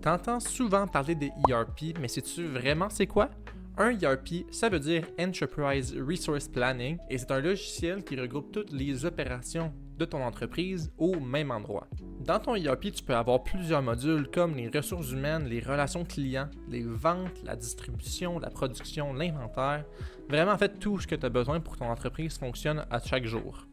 T'entends souvent parler des ERP, mais sais-tu vraiment c'est quoi? Un ERP, ça veut dire Enterprise Resource Planning et c'est un logiciel qui regroupe toutes les opérations de ton entreprise au même endroit. Dans ton ERP, tu peux avoir plusieurs modules comme les ressources humaines, les relations clients, les ventes, la distribution, la production, l'inventaire. Vraiment, en fait, tout ce que tu as besoin pour que ton entreprise fonctionne à chaque jour.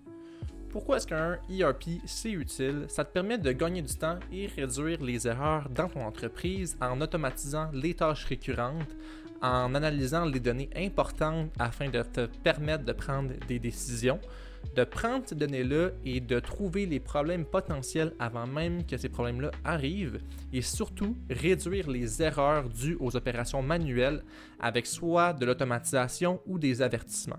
Pourquoi est-ce qu'un ERP c'est utile? Ça te permet de gagner du temps et réduire les erreurs dans ton entreprise en automatisant les tâches récurrentes, en analysant les données importantes afin de te permettre de prendre des décisions, de prendre ces données-là et de trouver les problèmes potentiels avant même que ces problèmes-là arrivent et surtout réduire les erreurs dues aux opérations manuelles avec soit de l'automatisation ou des avertissements.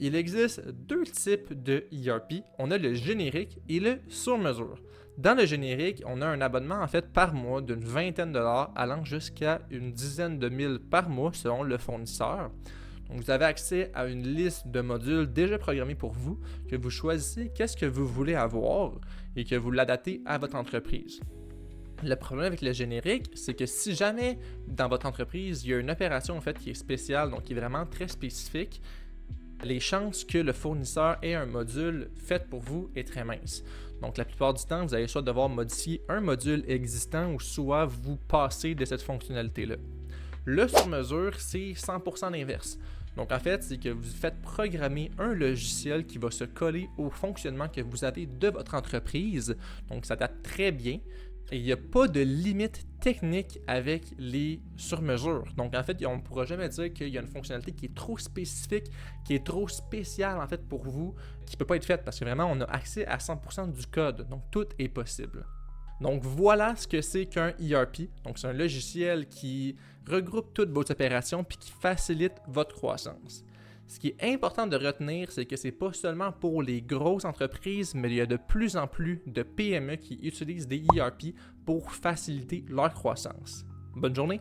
Il existe deux types de ERP. On a le générique et le sur-mesure. Dans le générique, on a un abonnement en fait par mois d'une vingtaine de dollars allant jusqu'à une dizaine de mille par mois selon le fournisseur. Donc vous avez accès à une liste de modules déjà programmés pour vous, que vous choisissez qu'est-ce que vous voulez avoir et que vous l'adaptez à votre entreprise. Le problème avec le générique, c'est que si jamais dans votre entreprise, il y a une opération en fait qui est spéciale, donc qui est vraiment très spécifique, les chances que le fournisseur ait un module fait pour vous est très mince. Donc la plupart du temps, vous allez soit devoir modifier un module existant ou soit vous passer de cette fonctionnalité-là. Le sur-mesure, c'est 100% l'inverse. Donc en fait, c'est que vous faites programmer un logiciel qui va se coller au fonctionnement que vous avez de votre entreprise. Donc ça date très bien. Et il n'y a pas de limite technique avec les sur-mesures. Donc en fait, on ne pourra jamais dire qu'il y a une fonctionnalité qui est trop spécifique, qui est trop spéciale en fait pour vous, qui ne peut pas être faite parce que vraiment on a accès à 100% du code. Donc tout est possible. Donc voilà ce que c'est qu'un ERP. Donc c'est un logiciel qui regroupe toutes vos opérations puis qui facilite votre croissance. Ce qui est important de retenir, c'est que ce n'est pas seulement pour les grosses entreprises, mais il y a de plus en plus de PME qui utilisent des ERP pour faciliter leur croissance. Bonne journée!